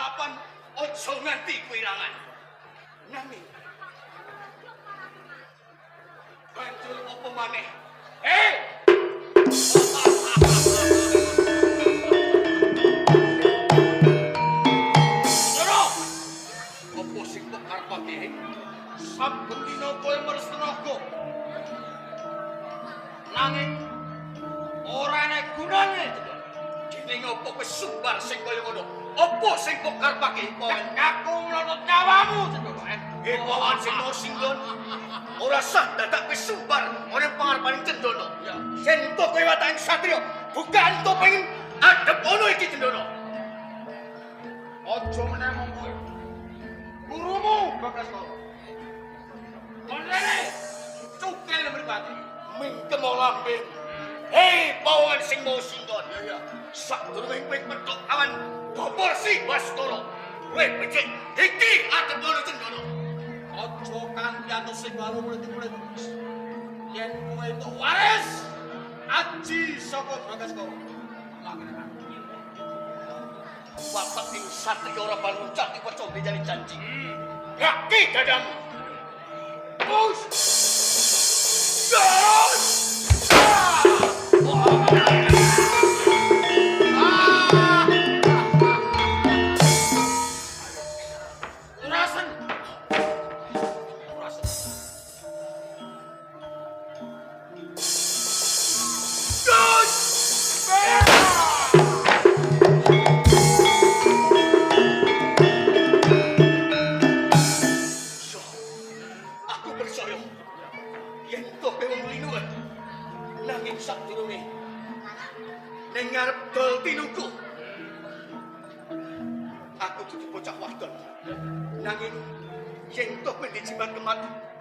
papan ojo nganti kewirangan. Nanging banjur apa maneh? Loro, apa sing kok karepake? Saben dina kowe meres tenaga. Nanging ora enek gunane. Dene apa kowe sumbar sing kaya ngono? Apa sing kok karepake? Ngaku mlonot nyawamu, Cendana. Pohon sing mau singgon. Ora sah dadak kowe sumbar ana pangarepaning Cendana. Yen to kowe watake satriya, bukan to pengen adep ono iki Cendana. Aja meneh mung kowe. Gurumu Bagasara. Konene cukil mripate. Mingkem lambe. Hei, pohon sing mau singgon. Sadurunge kowe metuk awan bobor si Baskara. Kowe becik iki adep ono Cendana. Aja kanthi atus sing baru mlebu-mlebu. Yen kowe itu waris aji saka Bagasara. Bapak ing satriya ora ban ngucap diweca dijali janji. Gaki dadang. Push. Gas.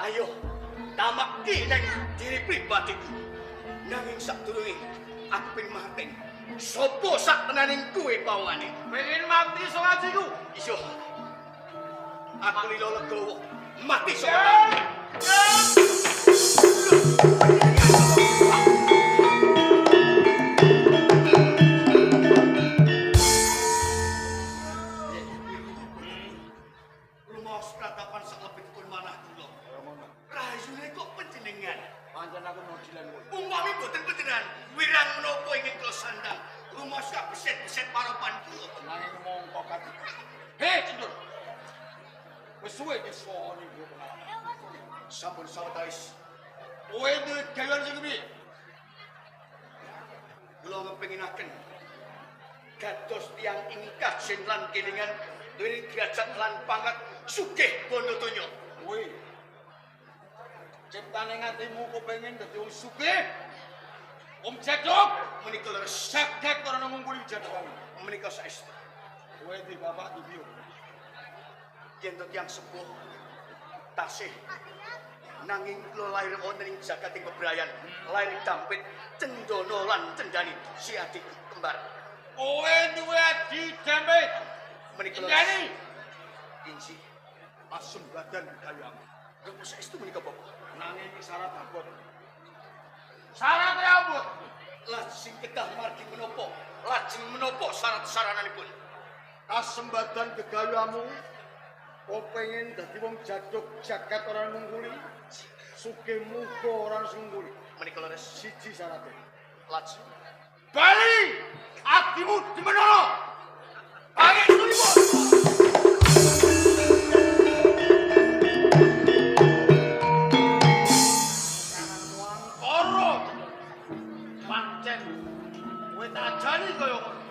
Ayo, tamak neng diri pribadiku. Nanging sadurunge aku pengen mati. Sopo sak tenaning kowe pawangane? Pengen mati sok ajiku. Iya. Aku lilo legowo mati sok. Sampun sawetawis. Kowe duwe gawean sing piye? Kula ngepenginaken dados tiyang ingkang kajen lan kelingan duwe derajat lan pangkat sugih bondo donya. Kowe ciptane ngatimu kepengin dadi wong sugih. Om Jaduk menika leres saged karena ngumpuli jadwal. Menika saestu. Kowe di bapak di biyo. Yen tiyang sepuh tasih nanging kula lair wonten ing jagating bebrayan, lair dampit Cendana lan Cendani si adik kembar. Kowe duwe adik dampit menika Cendani. Inci pasembadan kayamu. Kok saestu menika bapak? Nanging syarat abot. Syarat abot. Lajeng kedah margi menapa? Lajeng menapa syarat-syarananipun? Kasembadan gegayamu pengen dadi wong Jaduk jagat ora nungguli, sugih muga ora nungguli. Menika leres siji syaraté. Lajeng bali adimu dimenono. Angin sulipun. Karo pancen kowe tak ajani kaya ngono.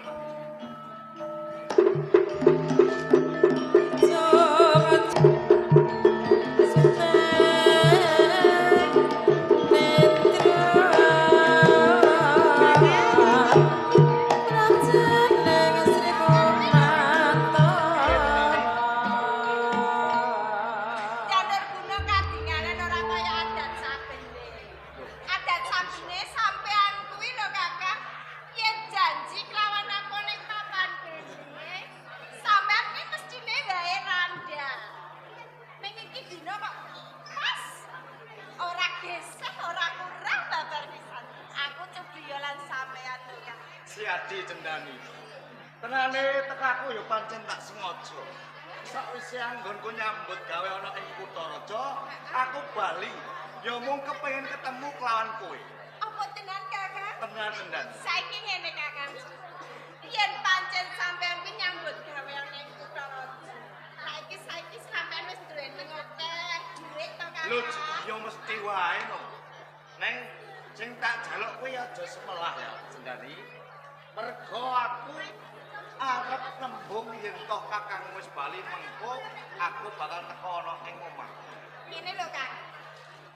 Si Adi Cendani. Tenane tekaku ya pancen tak sengaja. siang nggonku nyambut gawe ana ing Kutaraja, aku bali. Ya mung kepengin ketemu kelawan kowe. Apa tenan Kakang? Tenan. Saiki ngene Kakang. Yen pancen sampean kuwi nyambut gawe ning Kutaraja. Saiki sampean wis duweni akeh duit to Kakang. Lho, ya mesti wae no. Neng sing tak jaluk kuwi aja semelah ya, Sendani. Mergo aku arep nembung yen toh Kakang wis bali mengko, aku bakal teko ana ing omah. Ngene lho Kang.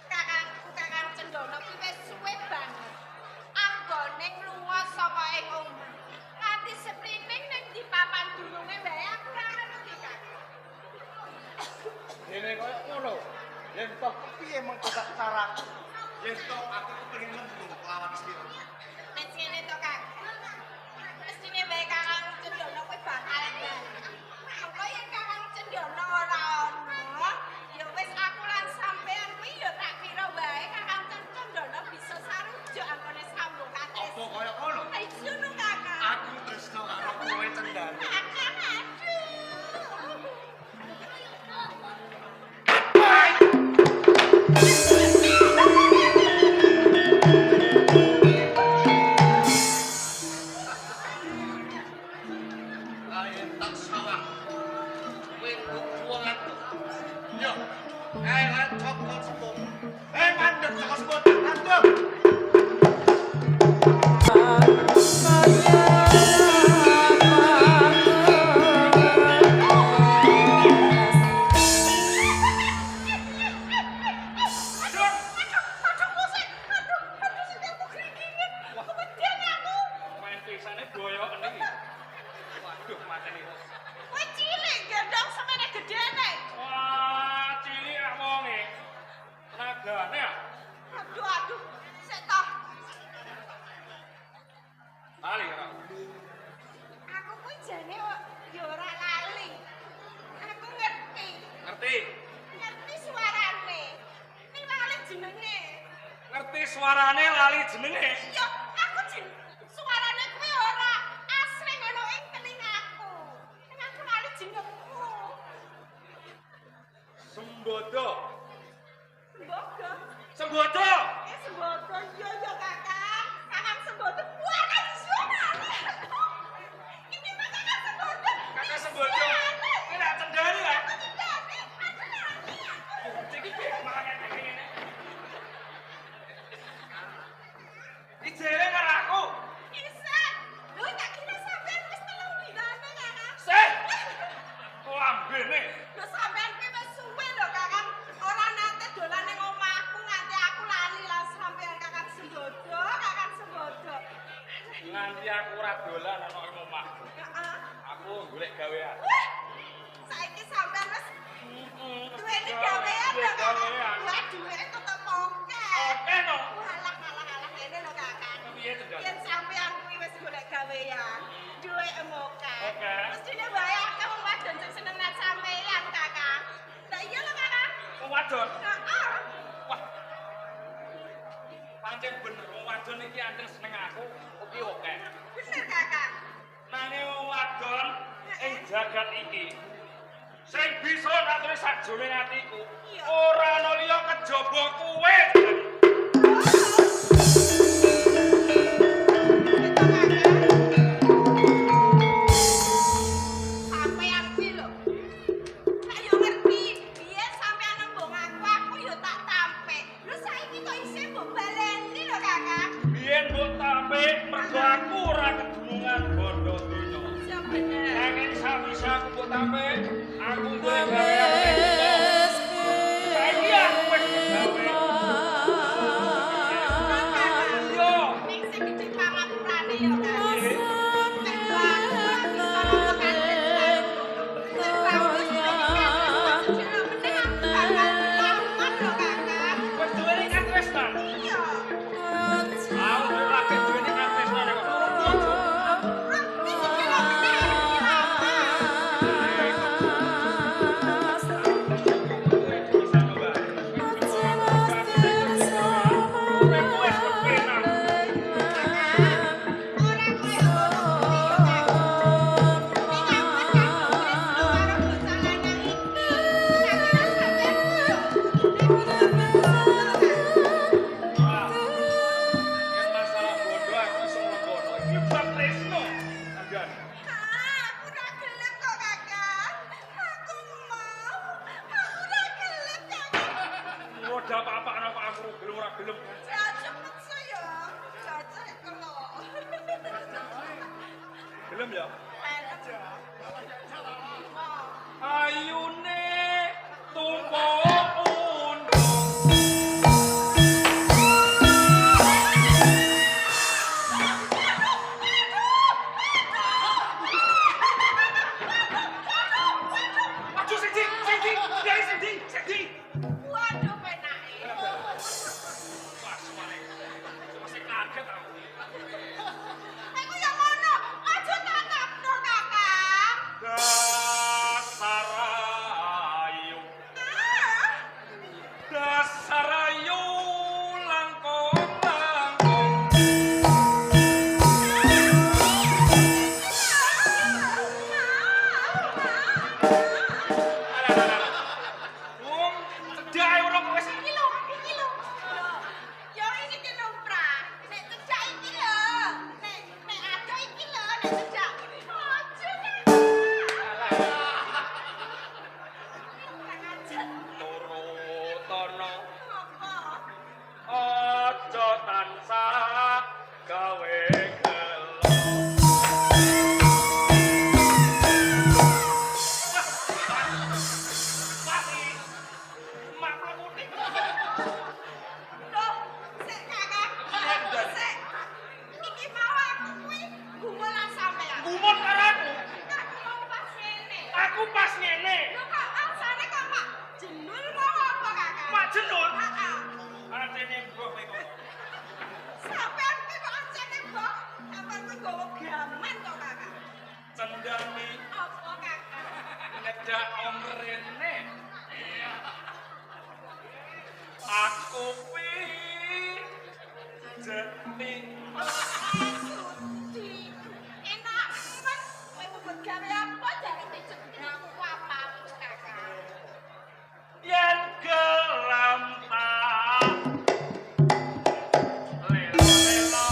Kakang Cendana kuwi wis suwe banget. Anggone lunga saka ing omah. Nganti sprining ning di papan dununge wae aku ora ngerti Kang. Dene koyo ngono. Yen toh piye mengko tak cara. Yen toh aku kepengin nembung kelawan sira. Wis ngene to Kang. Mestine wae Kakang Cendana kuwi bakal bali. Mengko yen Kakang Cendana ora ana, ya wis aku lan sampean kuwi ya tak kira wae Kakang Cendana bisa sarujuk anggone sambung kates. Apa koyo ngono? Ayo ngono Kakang. Aku tresno karo kowe Cendani. Kakang aduh. Ayen tak sawah. Kowe wong aku. Yo. Ayo lan cokot sebut. Mandek cokot sebut. Mandek. Suarane lali jenenge. Yo, aku suarane kuwi ora asring ana ing telingaku. Ning aku lali jenengku. Sembodo. Sembodo. Sembodo. Sembodo yo Kakang. Kakang Sembodo. Wah, kan suarane. Ini mah Kakang Sembodo. Kakang Sembodo. Kowe nak Cendani ya? Cendani. Aku lali. Iki piye malah ngene. Ijere karo aku. Isan. Lho tak kira sampean wis telu dinane Kakang. Sih. Lambene. Lho sampean ki wis suwe lho Kakang. Ora nate dolan ning omahku nganti aku lali lah sampean Kakang Sembodo, Kakang Sembodo. Nganti aku ora dolan ana ing omahku. Heeh. Aku golek gawean. Wah. Saiki sampean wis duweni gawean lho Kakang. Wah, duwe tetep oke. Oke no. Walah ngene lho Kakang. Piye Cendani? Yen sampean kuwi wis golek gawean, duwe emoke. Oke. Mestine wae akeh wong wadon sing seneng nang sampean Kakang. Lah iya lho Kakang. Wong wadon. Heeh. Wah. Pancen bener wong wadon iki anteng seneng aku. Oke oke. Bener Kakang. Nanging wong wadon ing jagat iki sing bisa naturi sakjroning atiku ora ana liya kejaba kowe. Sampean kuwi lho. Nek yo ngerti, biyen sampean nembung aku yo tak tampe. Lho saiki kok isih mbok baleni lho Kakang. Biyen mbok tampe mergo aku ora kedunungan bondo donya. Ya bener. Nanging sawise aku mbok tampe, aku golek gawean ning kutha. Saiki aku wis gawe. Yo, Ning sing dicek pangapurane yo Kakang. Nek aku bisa ngomong kangen. Nek bagus iki meneh aku bakal lawan lho Kakang. wis duweni katresnan. Iya. Aku lagi duweni katresnan kok turun bojo. Wis iki lho meneh aku lawan. apa-apa kok aku gelem ora gelem. Ya cepet saya. Jajak kalau. Gelem ya? Wah. Ayune tumpuk undung. Aduh, Sindi, dari Sindi. Waduh penake. Wah, semuanya. Masih kaget aku. Aku yang ngono. Aja tatapno, Kakak. Dasar ayu. Ah. Dasar ayu langkung-langkung. Wong cedak ae ora kok wis Iki lho. Yo iki ki lumrah. Nek cecak iki lho. Nek ado iki lho, nek cecak. Aja Kakak. nurutono Apa? aja tansah gawe gelo. Pati, mak putih. Loh, sik Kakak. Sik. Iki mau aku kuwi gumulan sampean. Gumun karo aku. Aku mau pas ngene. Aku pas ngene. Lho kok alasannya kok Pak Jenul mau apa Kakak? Mak Jenul. Heeh. Artine mbok kowe. Sampean ki kok ajene mbok. Sampean kuwi gowo gaman kok Kakak. Cendani Apa Kakak? ngedak om rene. Aku pi jeti Sudi. Enak men. Kowe mbok gawe apa jare dicedak aku apa Kakak? yen gelam tak lelo-lelo.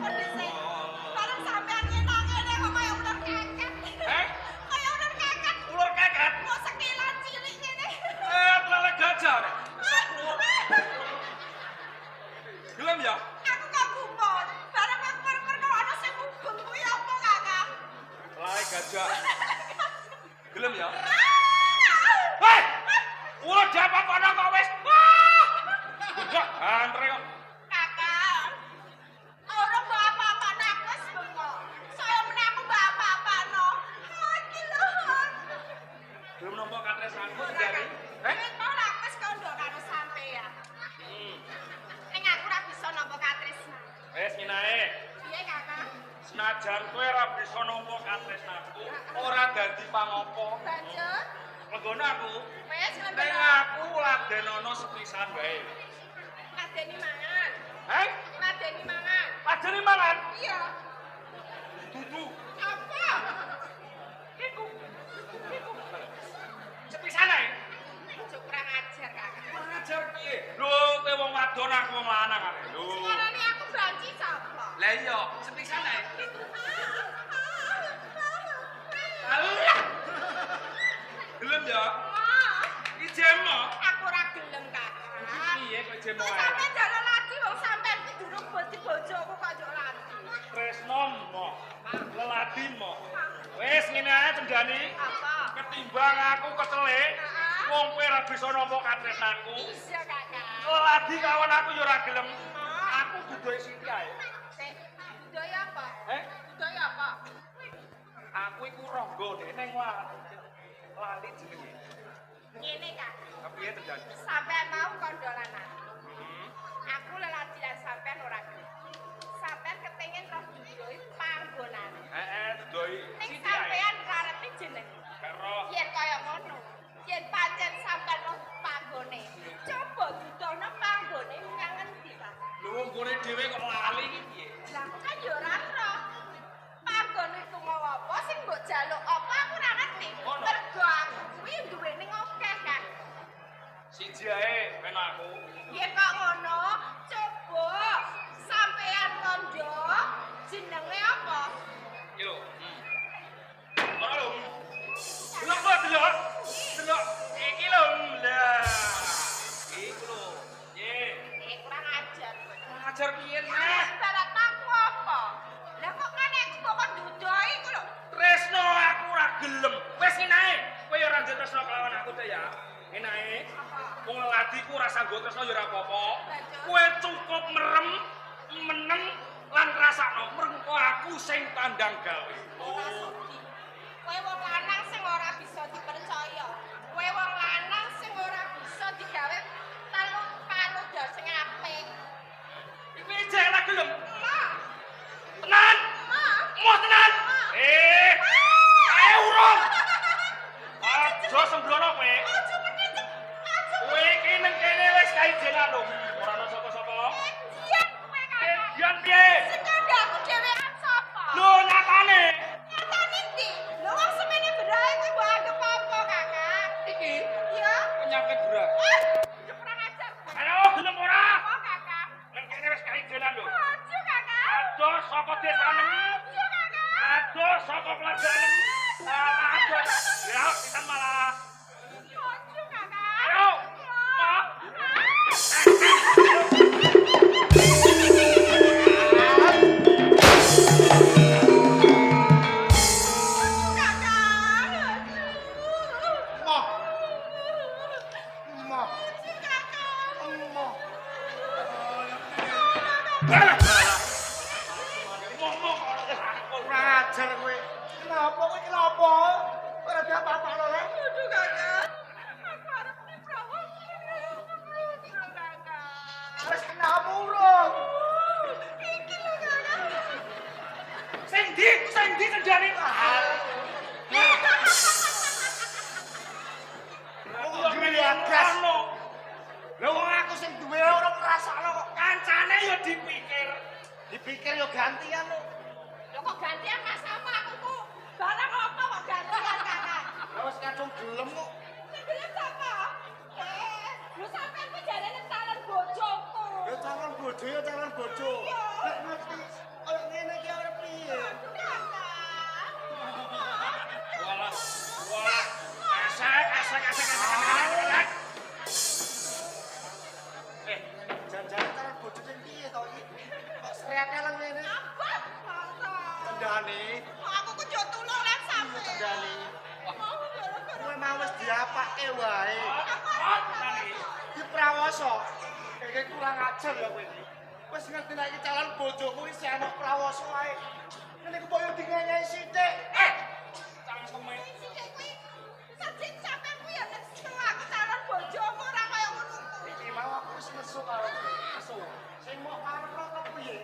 Kalau sampean nyenang ngene kok kaya ular kakak. Eh? Kaya ular kakak. Ular kakak? Kok sekilan cilik ngene. Lele gajah. Gelem ya? Aku gak gumun. Bareng aku perkara ana sing mubeng kuwi apa kakak? Lele gajah. Gelem ya? Ah! Hei! Ulah diapa-apana kok wis. Enggak, antre kok. Kakak. Orang mbok apa-apa nak wis bengok. Saya meneh aku mbok apa-apano. Iki lho. Belum nampa katresnanku jare. Wis mau nak wis kondo karo sampean. Ning aku ora bisa nampa katresnan. Wis nginae. Piye kakak? Senajan kowe ora bisa nampa katresnanku, ora dadi pangopo. Lanjut. Lenggone aku, Wis ning ngendel. aku ladenono sepisan wae. Madeni mangan. Hei, Madeni mangan. ajene mangan. Iya. Dudu. Apa? Iku. Sepisan ae. Aja kurang ajar kakak. Ajar piye? Lho, kowe wong wadon aku wong lanang arek. Lho. Ngarani aku banci sapa? Lah iya, sepisan ae. Ah. Alah. Gelem ya? Iki jemo. Aku ora gelem kakak. Piye kok jemo Kok ae? sampean jalan lagi wong sampean iki durung bojo bojoku kok njuk lagi. Tresno mo. Leladi mo. Wis ngene ae cendani. Apa? Ketimbang aku kecelek, wong kowe ora bisa nampa katresnanku. Iya kakak. Leladi kawan aku ya ora gelem. aku dudoy Siti ae. Sik, budaya apa? Eh, Budaya apa? aku iku ronggo ning lali jenenge. Ngene, Kak. Kepiye terjadi? Sampean mau kondolanan. Aku lelajian sampean ora gelem. Sampean kepengin roh budaya panggonane. Dudoy Ning Siti ae. sampean karepe jeneng. Karo Yen kaya ngono, yen pancen sampean roh panggone, coba dudono panggone nyang endi, Pak? lho nggone dhewe kok lali iki piye? Lah aku kan yo ora roh. Panggone iku mau apa sing mbok jaluk apa aku ora ngerti. Ono. Mergo aku kuwi duweni akeh, Kak. Siji ae ben aku. Yen kok ngono, coba sampean kondo jenenge apa? Iki lho. Ora lho. Delok kok delok. Delok iki lho. Lah. Iku lho. Ye. Kurang ajar. Ngajar piye neh? Barat aku apa? Lah kok kan aku kok dudoi iku lho. Tresno aku ora gelem. Wis ngene ae. Kowe ora njuk tresno kelawan aku ta ya. Ngene ae. Wong ladiku ora sanggo tresno ya ora apa-apa. Kowe cukup merem, meneng lan ngrasakno merengko aku sing tandang gawe. Ora sudi. Kowe wong lanang sing ora bisa dipercaya. Kowe wong lanang sing ora bisa digawe telu panudar sing apik. Iki jek ora gelem. Mak, Tenan. mak. Mau tenan. Ayo urung. Aja sembrono kowe. Ojo menit. Ojo. Kowe iki nang kene wis kaijenan lho. Ora ono sapa-sapa. Dian kowe kakak. Dian piye? Sing kandhaku dhewean sapa? Lho nyatane. Nyatane ndi? Lho wong semene berae kuwi mbok anggap apa, Kakak? Iki Ya. penyakit berat. Ojo kurang ajar. Ayo gelem ora? Apa, Kakak? Nang kene wis kaijenan lho. Ojo, Kakak. Aduh saka desanem. Ojo, Kakak. Aduh saka pelajaran. Aduh. Ya, kita malah. Ojo, Kakak. Ayo. Pak. Moh, moh, moh. Kurang ajar kowe. Kenapa kowe iki lho apa? Ora diapa-apakno rek. Aduh, Kakak. Aku arep diperawat. Kakak. Wis kenapa urung? Iki lho, Kakak. Sing ndi sendiri. Wong duwe agas. Lha wong aku sing duwe ora ngrasakno kok. Kancane ya dipikir. Dipikir yo gantian lho. Lho kok gantian Mas sama aku ku. Barang apa kok gantian, Kakak? Lah wis kadung gelem kok. Sing gelem sapa? Lho sampean ku jarene calon bojoku. Ya calon bojo ya calon bojo. Nek ngerti kaya ngene iki arep piye? Kakak. Walah. Asek. Jan-jan calon bojo sing piye to iki? Kok srete lan ngene? Apa? Masa? Cendani, Aku ku jo tulung lan sampean. cendani. Mau gara-gara Kowe mau wis diapake wae. Nani. Di prawoso. Iki kurang ajar lho kowe iki. Wis ngerti nek iki calon bojoku iki ana prawoso wae. Ngene ku koyo dingenyai sithik. Cangkeme. sithik kuwi sajin sampean kuwi ya nesu aku calon bojoku ora kaya ngono. Iki mau aku wis nesu karo kowe. Nesu. Sing mau karepno kok piye?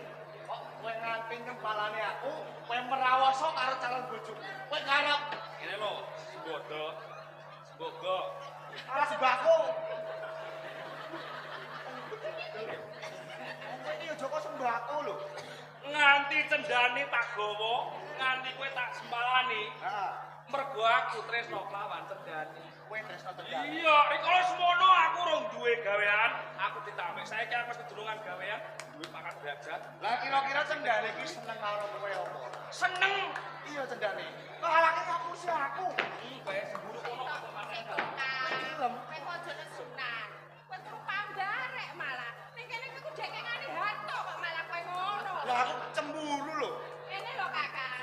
Kok kowe nganti nyempalane aku, kowe merawoso karo calon bojoku. Kowe karep Ngene lho, bodoh. Bogo. ala sebako. Kowe iki aja kok sembako lho. Nganti cendani tak gawa, nganti kowe tak sempalani. Heeh. Mergo aku tresno kelawan cendani. Kowe tresno cendani. Iya, rikala semono aku rong duwe gawean, aku ditambah. Saiki aku wis kedurungan gawean, duwe pangkat derajat. Lah kira-kira cendane iki seneng karo kowe apa? Seneng. Iya cendane. Kok halake ngapusi aku. Kowe semburu kono kok makan. Film. Kowe aja nesunan. Kowe turu panggarek malah. Ning kene kuwi dekengane hato kok malah kowe ngono. Lah aku cemburu lho. Ini lho Kakak.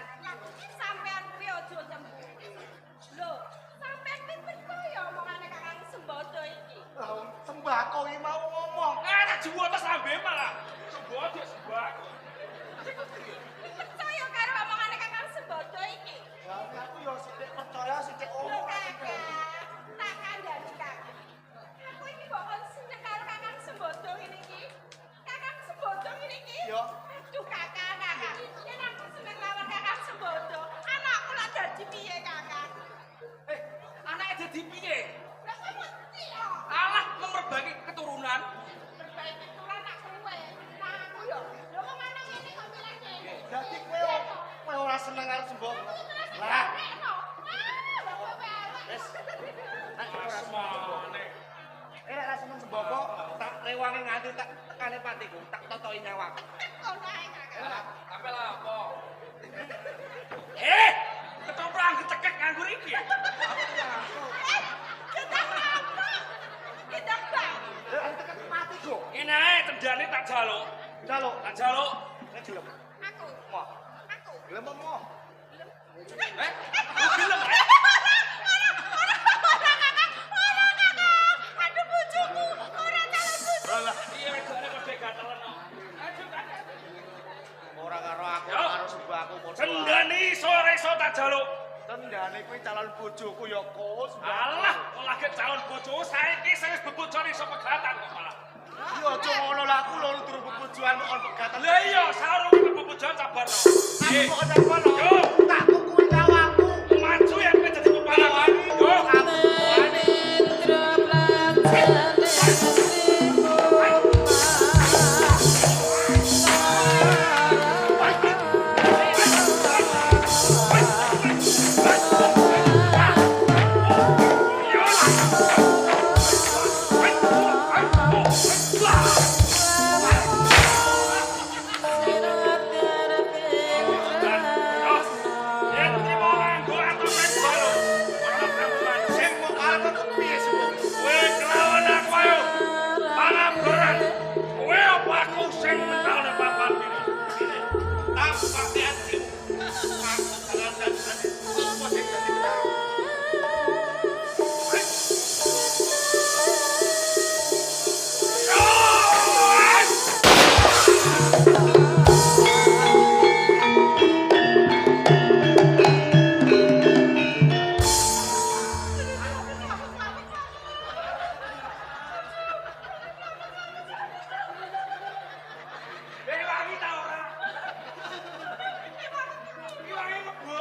Sampean kuwi aja cemburu. Lho, sampean pipit kaya omongane Kakang Sembodo iki. Lah sembako iki mau ngomong. Tak juwo terus lambe. malah sembada sembako. Percaya karo omongane Kakang Sembodo iki. Ya aku yo sithik percaya sithik Lho omong. Kakang, tak kandhani Kakang. Aku iki bakal seneng karo Kakang Sembodo ngene iki. Kakang Sembodo ngene iki. Yo. Aduh Kakang. Yen aku seneng lawan Kakang Sembodo, anakku lak dadi piye Kakang? Anake dadi piye? Lah kok mesti yo. Alah memperbaiki keturunan. Perbaiki tulan nak kowe. Nah aku yo. Lho kok mana ngene kok bilang ngene. Dadi kowe ora seneng karo Semboko. Lah. Wes. Asmane. Nek ora seneng Semboko, tak rewangi nganti tak tekane patiku, tak totoki nyawaku. Kono ae Kakang. Sampai lah apa? Ketoprak dicekek nganggur iki. Kita bang. Lha tekan patiku. Ini ae tendane tak jaluk. Jaluk. Tak jaluk. Nek gelem. Aku. Moh. Aku. Gelem moh. Lu gelem ae? Aduh bojoku, ora calon bojoku. Lah, Iya regane kok gatelan kok. Ayo kan. ora karo aku, Yo. karo Sembako padha. Tendani sore iso tak jaluk. Tendane kuwi calon bojoku ya kos. Alah, kok lagi calon bojo saiki sing wis bebojone iso pegatan kok malah. Yo aja ngono lah aku lho turu bebojoan kok pegatan. Lah iya, sarung bebojoan sabar to. Aku kok jagoan lho. Yo. Tak tuku nyawaku. Maju ya kowe dadi kepala wani. Yo. Sing mau kalah kok piye Semboko? Kowe kelawan aku ayo. Panaberan. Kowe apa aku sing mental nek papan iki. Tak pasti ati. Aku kalah dan apa sing dadi Wangi ta ora? Wangi mlebu.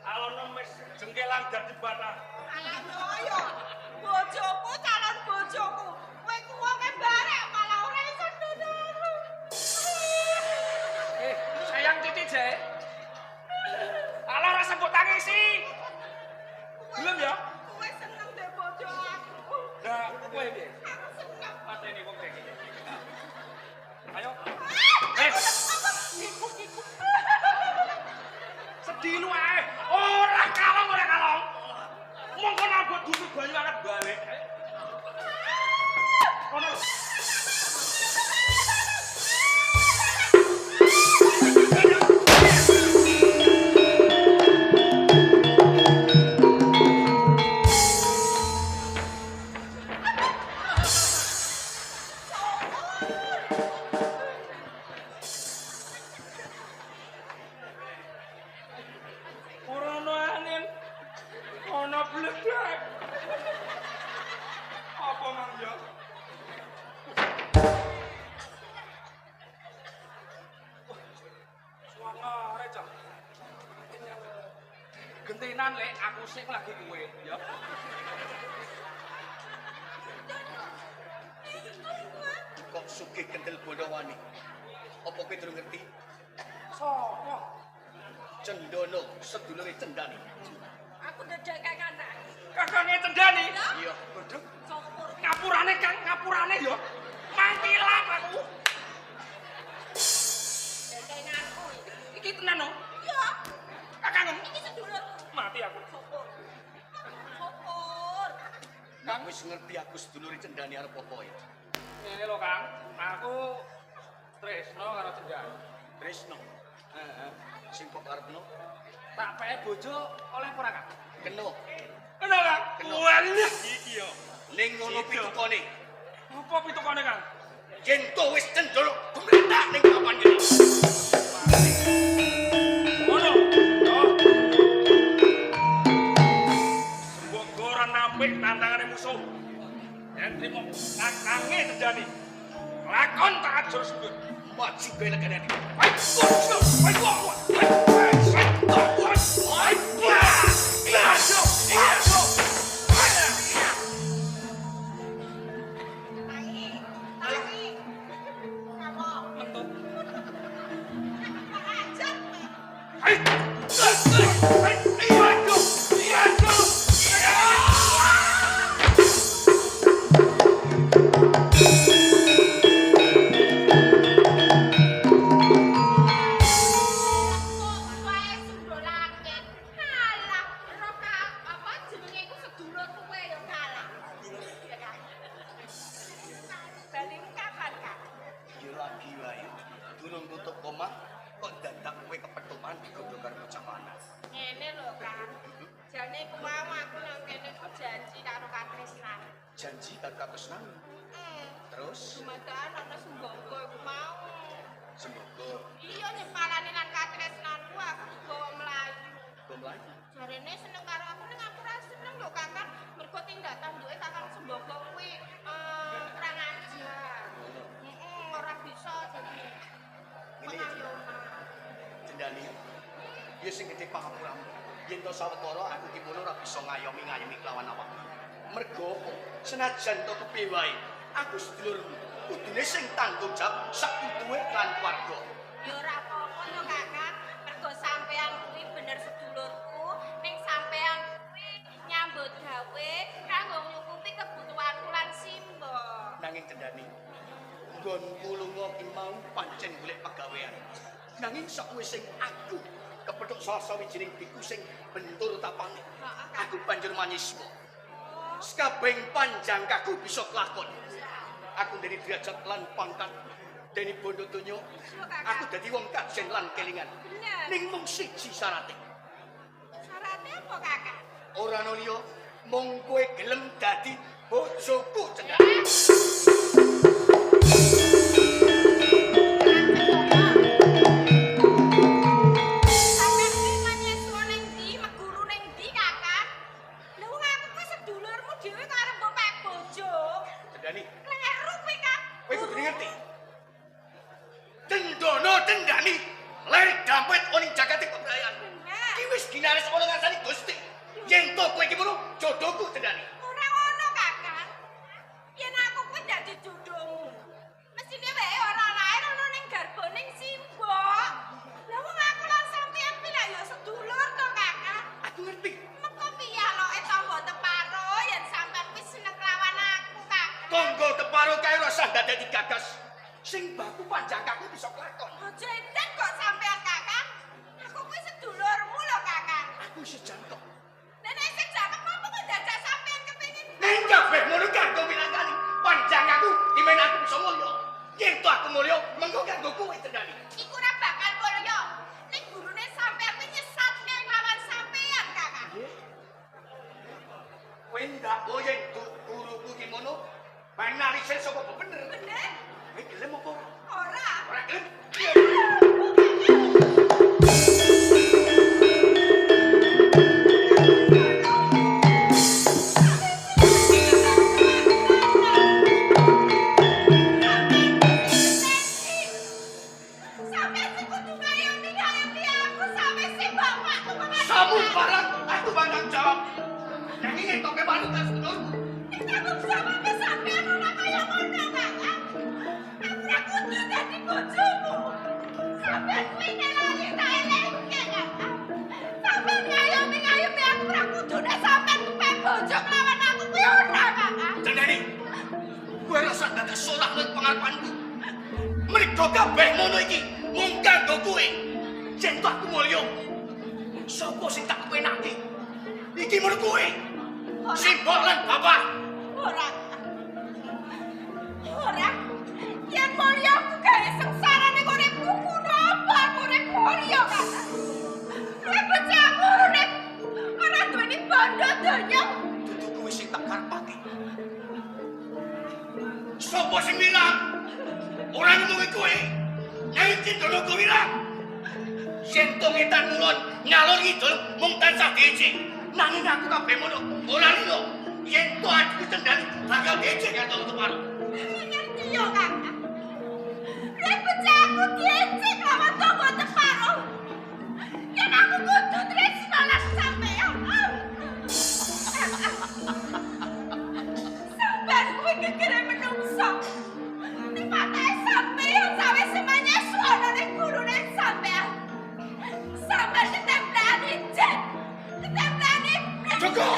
Alon wis jengkelan dadi batah. Alah yo. Bojoku calon bojoku. Kowe ku wonge barek malah ora iso nunuk. Sayang titik je. Alah rasa mbok tangisi. Belum ya? Kowe seneng deh bojo aku. Lah, kowe piye? Aku seneng. Mateni wong iki. Ayo. Iku. Sedih lu ae. Ora kalong. Mongko nambut dudu banyu anget balik. Kono. Ora ono angin. Ono bledak. Apa mang ya? Suara cah. Gentenan lek aku sing lagi kowe, ya. kok sugih kendel Bondowani. Apa kowe durung ngerti? Sopo? Cendono sedulure Cendani. Aku dedek kakak anak. Kakane Cendani. Iya, bodho. Sopur. Ngapurane Kang, ngapurane ya. Mangkilat aku. Dedenganku. Iki tenan no. Iya. Kakang Iki sedulur. mati aku. Sopur. Sopur. Kang wis ngerti aku sedulure Cendani arep apa ya? Ngene lho Kang, aku tresno karo Cendani. Tresno. Heeh. Sing kok arepno Tak peke bojo oleh ora Kang? kena. Kena Kang. Kena. Walih iki yo. Ning ngono pitukane. Apa pitukane, Kang? Yen to wis cendol gumletak ning papan kene. Ngono. Yo. Sembogo ora nampik tantangane musuh. Yen trimo kakange terjadi. Lakon tak ajur sundut. Maju gawe legane. Janji karo Katresnan. Terus Dumadaan ana sembogo iku mau. sembogo Iya nyepalane lan Katresnanku aku digawa mlayu. Melayu. Jarene seneng karo aku ning aku ora seneng lho Kakang. Mergo tindak tanduke Kakang Sembogo kuwi kurang ajar. Ora bisa jadi pengayoman. Cendani. Ya sing gedhe pangapuramu. Yen to sawetara aku ki mono ora bisa ngayomi kelawan awakmu. Mergo senajan to kepiye wae, aku sedulurmu. Kudune sing tanggung jawab sak utuhe lan keluarga. Ya ora apa-apa to Kakang. Mergo sampean kuwi bener sedulurku, ning sampean kuwi nyambut gawe kanggo nyukupi kebutuhanku lan Simba. Nanging Cendani, nggonku lunga ki mau pancen golek pegawean. Nanging sakwise aku kepethuk salah sawijining biku sing bentur tapange. Aku banjur manyiswa. Sakabeng panjang kaku bisa kelakon. Aku dari derajat lan pangkat dene bondo donya. Aku dadi wong kajen lan kelingan. Bener. Ning mung siji syarate. Syarate apa Kakang? Ora ana liya mung kowe gelem dadi bojoku Cendani. Cendani, ler dampet oning jagate kebrayan. Ki wis ginaris ana ngarsane Gusti. Yen to kowe iki mono jodohku Cendani. Ora ngono, Kakang. Yen aku kuwi dadi jodohmu. Mesine wae ora lair ana ning garboning Simba. Lah wong aku lan sampeyan kuwi lah ya sedulur to, Kakang. Aku ngerti. Mengko piye loke tangga teparo yen sampeyan wis seneng lawan aku, Kakang. Tangga teparo kae ora usah dadi gagas. Sing baku panjang kaku bisa kelakon. Aja edan kok sampeyan, Kakang. Aku kuwi sedulurmu lho, Kakang. Aku sejantok. Nenek sing cakep apa kok dadak sampeyan kepengin Ning kabeh ngono kanggo minangkani panjang aku dimen aku bisa mulya. Yen to aku mulya mengko kanggo kowe Cendani. iku ora bakal mulya. Ning gurune sampeyan kuwi nyesatne lawan sampeyan, Kakang. Kowe ndak yen guruku ki mono banalise sapa bener. Bener? Kowe gelem apa ora? Ora. Ora gelem. Sampeyan sing kudu ngayomi aku sampe sing bapakku kok. Samu barang aku bakal jawab. Nanging yen kowe manut tas sedulurku. Nek tanggung jawab sampeyan ora kaya ngono, Kakang. Aku ora kudu dadi bojomu. Sampeyan kuwi nelani tak elengke, Kakang. Sampeyan ngayomi aku ora kudune sampeyan kepek bojo lawan aku kuwi ora, Kakang. Cendani, kowe rasa dadak sorak ning pangarepanku. Mergo kabeh ngono iki mung kanggo kowe. Yen to aku mulya, sapa sing tak kepenake? Iki menurut kowe. Simbok lan bapak. Ora. Ora. Yen mulya aku gawe sengsara ning uripku ngono apa aku urip mulya, Kakang. Kowe bojoku urip ora duweni bondo donya. Dudu kowe sing tak karepake. sing bilang. Ora ngomong kowe. Nang Cendana Gawirang. Yen to ngetan mulon ngalor ngidul mung tansah dece. Nanging aku kabeh mono ora lino. Yen to ati cendani bakal dece karo keparo. Ngerti yo, Kakang. Lek bejaku diecek lawan tonggo teparo. Yen aku kudu tresno lan sampeyan. Sampeyan kuwi gegere menungso. Ning pathe sampeyan sawise semuanya suara ning gurune sampeyan. Sampeyan ketemplane jen. Ketemplane. Cukup.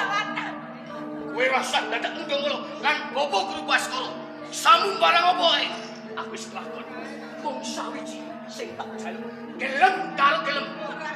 Kowe rasa dadak ndong ngono lan bobo guru Baskara. Samu barang apa ae? Aku wis lakon. Mung sawiji sing tak jalu. Gelem karo gelem. Ora